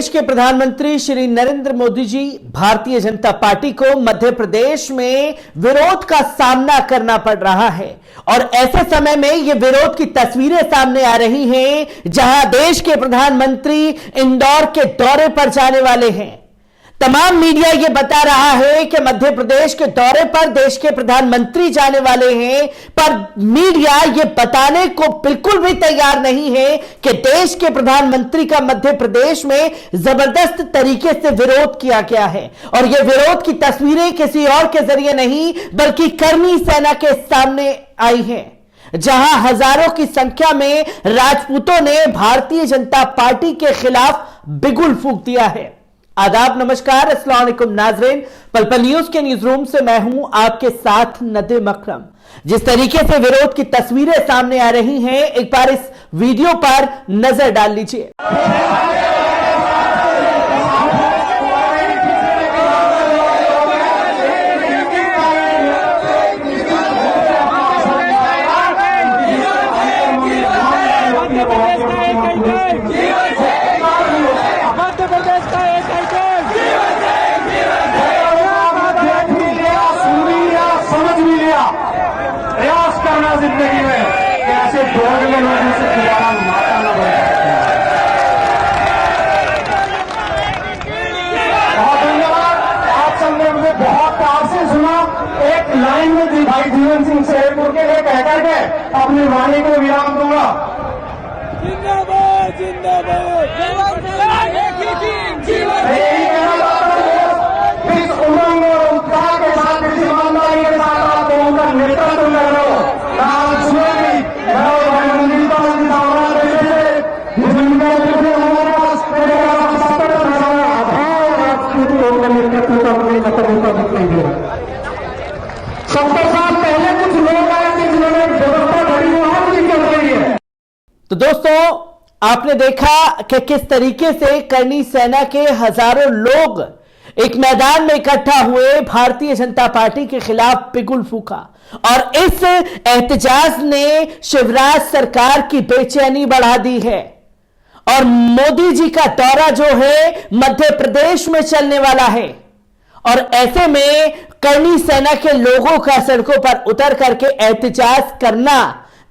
देश के प्रधानमंत्री श्री नरेंद्र मोदी जी भारतीय जनता पार्टी को मध्य प्रदेश में विरोध का सामना करना पड़ रहा है और ऐसे समय में ये विरोध की तस्वीरें सामने आ रही हैं जहां देश के प्रधानमंत्री इंदौर के दौरे पर जाने वाले हैं। तमाम मीडिया ये बता रहा है कि मध्य प्रदेश के दौरे पर देश के प्रधानमंत्री जाने वाले हैं, पर मीडिया ये बताने को बिल्कुल भी तैयार नहीं है कि देश के प्रधानमंत्री का मध्य प्रदेश में जबरदस्त तरीके से विरोध किया गया है। और ये विरोध की तस्वीरें किसी और के जरिए नहीं बल्कि कर्मी सेना के सामने आई हैं, जहां हजारों की संख्या में राजपूतों ने भारतीय जनता पार्टी के खिलाफ बिगुल फूंक दिया है। आदाब, नमस्कार, अस्सलाम वालेकुम नाज़रीन। पल पल न्यूज के न्यूज रूम से मैं हूं आपके साथ नदीम अकरम। जिस तरीके से विरोध की तस्वीरें सामने आ रही हैं, एक बार इस वीडियो पर नजर डाल लीजिए। जिंदगी में कैसे दोगले लोगों से दोबारा माता न बन सकते। बहुत धन्यवाद। आप सबने मुझे बहुत प्यार से सुना। एक लाइन में दी भाई जीवन सिंह शेरपुर के लिए कहकर के अपनी वाणी को विराम दूंगा। जिंदाबाद जिंदाबाद इस उमंग और उत्साह के साथ, इस ईमानदारी के साथ आप लोगों का नेतृत्व कर रहे हो। तो दोस्तों, आपने देखा कि किस तरीके से कर्णी सेना के हजारों लोग एक मैदान में इकट्ठा हुए, भारतीय जनता पार्टी के खिलाफ बिगुल फूंका और इस एहतजाज ने शिवराज सरकार की बेचैनी बढ़ा दी है। और मोदी जी का दौरा जो है मध्य प्रदेश में चलने वाला है और ऐसे में कर्णी सेना के लोगों का सड़कों पर उतर करके एहतजाज करना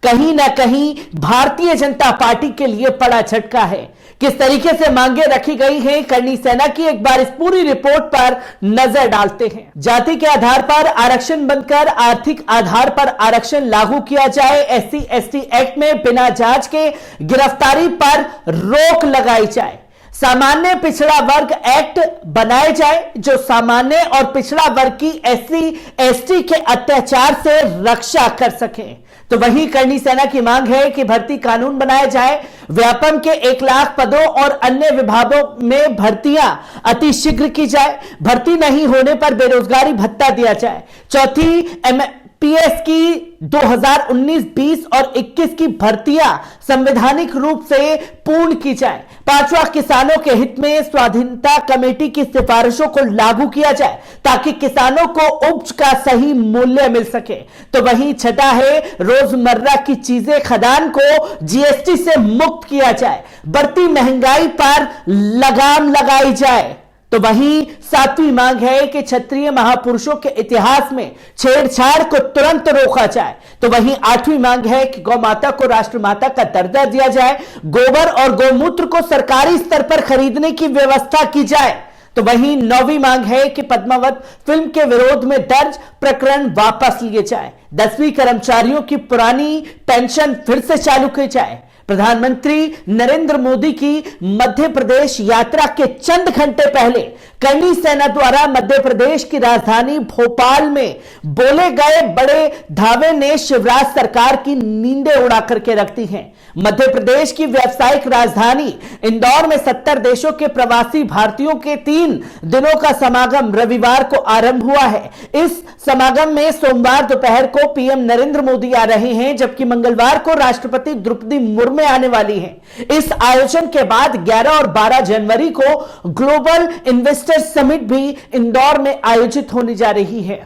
कहीं ना कहीं भारतीय जनता पार्टी के लिए बड़ा झटका है। किस तरीके से मांगे रखी गई हैं कर्णी सेना की, एक बार इस पूरी रिपोर्ट पर नजर डालते हैं। जाति के आधार पर आरक्षण बंद कर आर्थिक आधार पर आरक्षण लागू किया जाए। SC/ST एक्ट में बिना जांच के गिरफ्तारी पर रोक लगाई जाए। सामान्य पिछड़ा वर्ग एक्ट बनाए जाए जो सामान्य और पिछड़ा वर्ग की SC/ST के अत्याचार से रक्षा कर सके। तो वहीं कर्णी सेना की मांग है कि भर्ती कानून बनाया जाए, व्यापम के 1 लाख पदों और अन्य विभागों में भर्तियां अति शीघ्र की जाए। भर्ती नहीं होने पर बेरोजगारी भत्ता दिया जाए। चौथी MPS की 2019-20 और 21 की भर्तियां संवैधानिक रूप से पूर्ण की जाए। 5वां, किसानों के हित में स्वाधीनता कमेटी की सिफारिशों को लागू किया जाए ताकि किसानों को उपज का सही मूल्य मिल सके। तो वहीं छठा है, रोजमर्रा की चीजें खदान को GST से मुक्त किया जाए। बढ़ती महंगाई पर लगाम लगाई जाए। तो वहीं 7वीं मांग है कि क्षत्रिय महापुरुषों के इतिहास में छेड़छाड़ को तुरंत रोका जाए। तो वहीं 8वीं मांग है कि गौ माता को राष्ट्रमाता का दर्जा दिया जाए। गोबर और गौमूत्र को सरकारी स्तर पर खरीदने की व्यवस्था की जाए। तो वहीं 9वीं मांग है कि पद्मावत फिल्म के विरोध में दर्ज प्रकरण वापस लिए जाए। 10वीं, कर्मचारियों की पुरानी पेंशन फिर से चालू की जाए। प्रधानमंत्री नरेंद्र मोदी की मध्य प्रदेश यात्रा के चंद घंटे पहले कर्णी सेना द्वारा मध्य प्रदेश की राजधानी भोपाल में बोले गए बड़े धावे ने शिवराज सरकार की नींदें उड़ा करके रख दी हैं। मध्य प्रदेश की व्यावसायिक राजधानी इंदौर में 70 देशों के प्रवासी भारतीयों के 3 दिनों का समागम रविवार को आरंभ हुआ है। इस समागम में सोमवार दोपहर को PM नरेंद्र मोदी आ रहे हैं, जबकि मंगलवार को राष्ट्रपति द्रौपदी मुर्मू आने वाली हैं। इस आयोजन के बाद 11 और 12 जनवरी को ग्लोबल इन्वेस्टर समिट भी इंदौर में आयोजित होने जा रही है।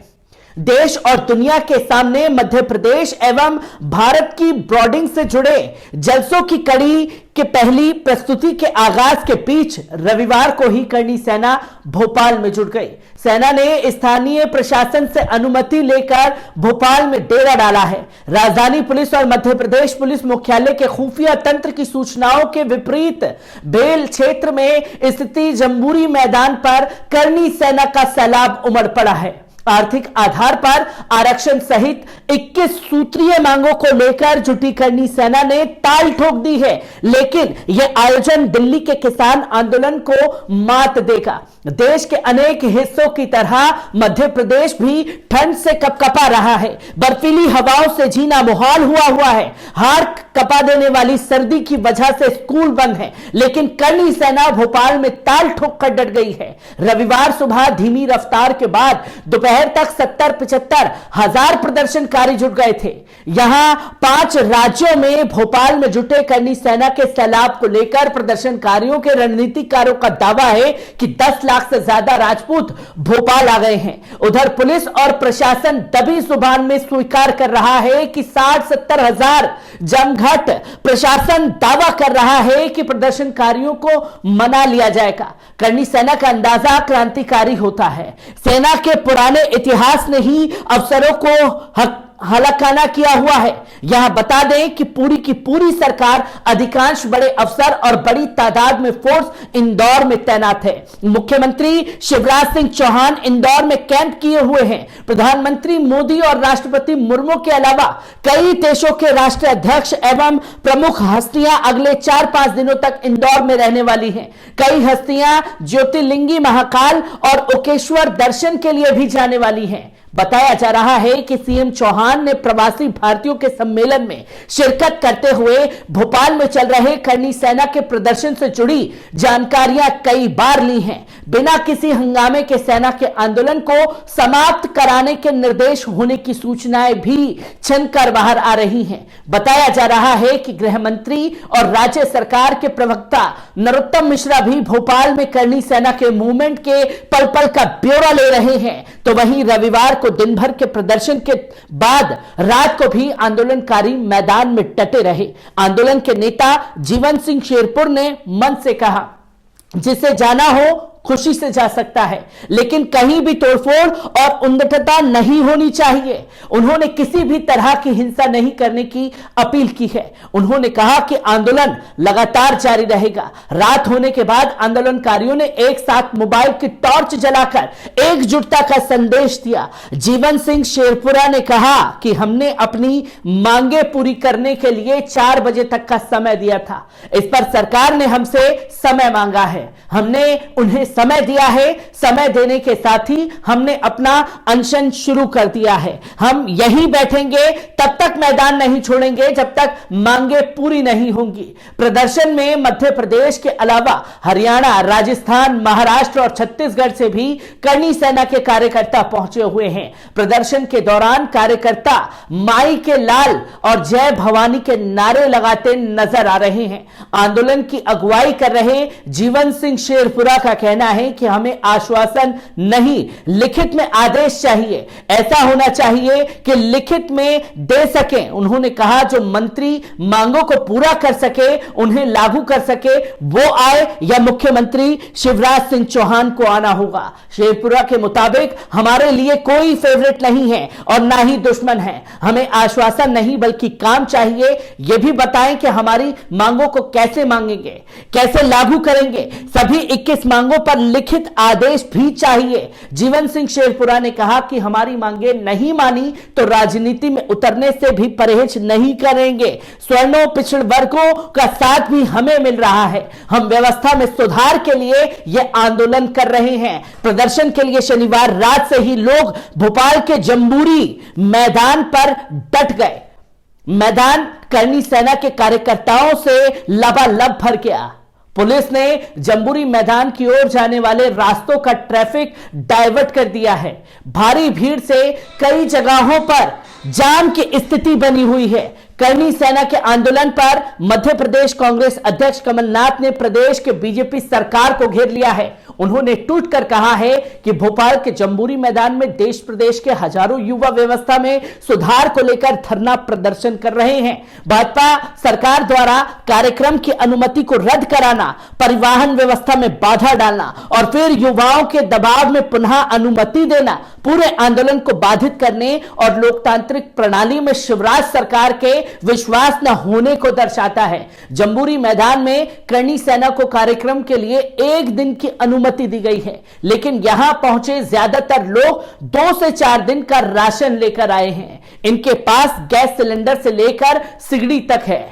देश और दुनिया के सामने मध्य प्रदेश एवं भारत की ब्रॉडिंग से जुड़े जलसों की कड़ी के पहली प्रस्तुति के आगाज के बीच रविवार को ही करनी सेना भोपाल में जुट गई। सेना ने स्थानीय प्रशासन से अनुमति लेकर भोपाल में डेरा डाला है। राजधानी पुलिस और मध्य प्रदेश पुलिस मुख्यालय के खुफिया तंत्र की सूचनाओं के विपरीत बेल क्षेत्र में स्थित जंबूरी मैदान पर करनी सेना का सैलाब उमड़ पड़ा है। आर्थिक आधार पर आरक्षण सहित 21 सूत्रीय मांगों को लेकर जुटी करनी सेना ने ताल ठोक दी है, लेकिन यह आयोजन दिल्ली के किसान आंदोलन को मात देगा। देश के अनेक हिस्सों की तरह मध्य प्रदेश भी ठंड से कपकपा रहा है। बर्फीली हवाओं से जीना मुहाल हुआ है। हाड़ कपा देने वाली सर्दी की वजह से स्कूल बंद है, लेकिन करनी सेना भोपाल में ताल ठोक कर डट गई है। रविवार सुबह धीमी रफ्तार के बाद दोपहर तक 70-75 हजार प्रदर्शनकारी जुट गए थे। यहां 5 राज्यों में भोपाल में जुटे करनी सेना के सैलाब को लेकर प्रदर्शनकारियों के रणनीतिकारों का दावा है कि 10 लाख से ज्यादा राजपूत भोपाल आ गए हैं। उधर पुलिस और प्रशासन दबी जुबान में स्वीकार कर रहा है कि 60-70 हजार जमघट। प्रशासन दावा कर रहा है कि प्रदर्शनकारियों को मना लिया जाएगा। करनी सेना का अंदाजा क्रांतिकारी होता है। सेना के पुराने इतिहास ने ही अफसरों को हलाकाना किया हुआ है। यहां बता दें कि पूरी की पूरी सरकार, अधिकांश बड़े अफसर और बड़ी तादाद में फोर्स इंदौर में तैनात है। मुख्यमंत्री शिवराज सिंह चौहान इंदौर में कैंप किए हुए हैं। प्रधानमंत्री मोदी और राष्ट्रपति मुर्मू के अलावा कई देशों के राष्ट्रीय अध्यक्ष एवं प्रमुख हस्तियां अगले 4-5 दिनों तक इंदौर में रहने वाली हैं। कई हस्तियां ज्योतिर्लिंगी महाकाल और ओकेश्वर दर्शन के लिए भी जाने वाली हैं। बताया जा रहा है कि सीएम चौहान ने प्रवासी भारतीयों के सम्मेलन में शिरकत करते हुए भोपाल में चल रहे करनी सेना के प्रदर्शन से जुड़ी जानकारियां कई बार ली हैं। बिना किसी हंगामे के सेना के आंदोलन को समाप्त कराने के निर्देश होने की सूचनाएं भी छिनकर बाहर आ रही हैं। बताया जा रहा है कि गृह मंत्री और राज्य सरकार के प्रवक्ता नरोत्तम मिश्रा भी भोपाल में करनी सेना के मूवमेंट के पल पल का ब्यौरा ले रहे हैं। तो वहीं रविवार को दिन भर के प्रदर्शन के बाद रात को भी आंदोलनकारी मैदान में डटे रहे। आंदोलन के नेता जीवन सिंह शेरपुर ने मन से कहा, जिसे जाना हो खुशी से जा सकता है, लेकिन कहीं भी तोड़फोड़ और उद्दंडता नहीं होनी चाहिए। उन्होंने किसी भी तरह की हिंसा नहीं करने की अपील की है। उन्होंने कहा कि आंदोलन लगातार जारी रहेगा। रात होने के बाद आंदोलनकारियों ने एक साथ मोबाइल की टॉर्च जलाकर एकजुटता का संदेश दिया। जीवन सिंह शेरपुरा ने कहा कि हमने अपनी मांगे पूरी करने के लिए 4 बजे तक का समय दिया था। इस पर सरकार ने हमसे समय मांगा है। हमने उन्हें समय दिया है। समय देने के साथ ही हमने अपना अनशन शुरू कर दिया है। हम यहीं बैठेंगे तब तक मैदान नहीं छोड़ेंगे जब तक मांगे पूरी नहीं होंगी। प्रदर्शन में मध्य प्रदेश के अलावा हरियाणा, राजस्थान, महाराष्ट्र और छत्तीसगढ़ से भी करनी सेना के कार्यकर्ता पहुंचे हुए हैं। प्रदर्शन के दौरान कार्यकर्ता माई के लाल और जय भवानी के नारे लगाते नजर आ रहे हैं। आंदोलन की अगुवाई कर रहे जीवन सिंह शेरपुरा का कहना है कि हमें आश्वासन नहीं, लिखित में आदेश चाहिए। ऐसा होना चाहिए कि लिखित में दे सकें। उन्होंने कहा जो मंत्री मांगों को पूरा कर सके, उन्हें लागू कर सके, वो आए या मुख्यमंत्री शिवराज सिंह चौहान को आना होगा। शेरपुरा के मुताबिक हमारे लिए कोई फेवरेट नहीं है और ना ही दुश्मन है। हमें आश्वासन नहीं बल्कि काम चाहिए। यह भी बताएं कि हमारी मांगों को कैसे मांगेंगे, कैसे लागू करेंगे। सभी 21 मांगों पर लिखित आदेश भी चाहिए। जीवन सिंह शेरपुरा ने कहा कि हमारी मांगे नहीं मानी तो राजनीति में उतरने से भी परहेज नहीं करेंगे। स्वर्णों पिछड़ वर्गों का साथ भी हमें मिल रहा है। हम व्यवस्था में सुधार के लिए यह आंदोलन कर रहे हैं। प्रदर्शन के लिए शनिवार रात से ही लोग भोपाल के जंबूरी मैदान पर डट गए। मैदान करनी सेना के कार्यकर्ताओं से लबालब भर गया। पुलिस ने जंबूरी मैदान की ओर जाने वाले रास्तों का ट्रैफिक डाइवर्ट कर दिया है। भारी भीड़ से कई जगहों पर जाम की स्थिति बनी हुई है। करनी सेना के आंदोलन पर मध्य प्रदेश कांग्रेस अध्यक्ष कमलनाथ ने प्रदेश के बीजेपी सरकार को घेर लिया है। उन्होंने ट्वीट कर कहा है कि भोपाल के जंबूरी मैदान में देश प्रदेश के हजारों युवा व्यवस्था में सुधार को लेकर धरना प्रदर्शन कर रहे हैं। भाजपा सरकार द्वारा कार्यक्रम की अनुमति को रद्द कराना, परिवहन व्यवस्था में बाधा डालना और फिर युवाओं के दबाव में पुनः अनुमति देना पूरे आंदोलन को बाधित करने और लोकतांत्रिक प्रणाली में शिवराज सरकार के विश्वास न होने को दर्शाता है। जंबूरी मैदान में करनी सेना को कार्यक्रम के लिए 1 दिन की अनुमति दी गई है, लेकिन यहां पहुंचे ज्यादातर लोग 2 से 4 दिन का राशन लेकर आए हैं। इनके पास गैस सिलेंडर से लेकर सिगड़ी तक है।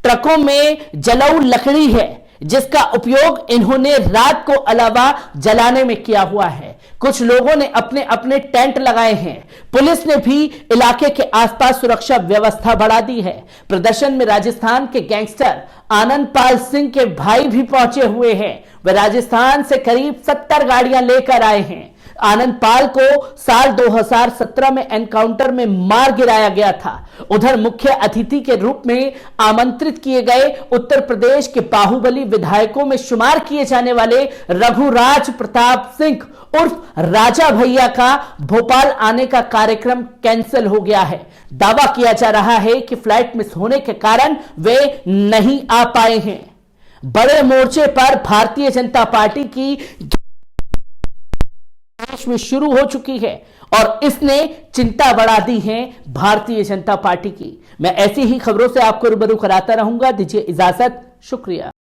ट्रकों में जलाऊ लकड़ी है जिसका उपयोग इन्होंने रात को अलावा जलाने में किया हुआ है। कुछ लोगों ने अपने अपने टेंट लगाए हैं। पुलिस ने भी इलाके के आसपास सुरक्षा व्यवस्था बढ़ा दी है। प्रदर्शन में राजस्थान के गैंगस्टर आनंद पाल सिंह के भाई भी पहुंचे हुए हैं। वे राजस्थान से करीब 70 गाड़ियां लेकर आए हैं। आनंद पाल को साल 2017 में एनकाउंटर में मार गिराया गया था। उधर मुख्य अतिथि के रूप में आमंत्रित किए गए उत्तर प्रदेश के बाहुबली विधायकों में शुमार किए जाने वाले रघुराज प्रताप सिंह उर्फ राजा भैया का भोपाल आने का कार्यक्रम कैंसिल हो गया है। दावा किया जा रहा है कि फ्लाइट मिस होने के कारण वे नहीं आ पाए हैं। बड़े मोर्चे पर भारतीय जनता पार्टी की देश में शुरू हो चुकी है और इसने चिंता बढ़ा दी है भारतीय जनता पार्टी की। मैं ऐसी ही खबरों से आपको रूबरू कराता रहूंगा। दीजिए इजाजत, शुक्रिया।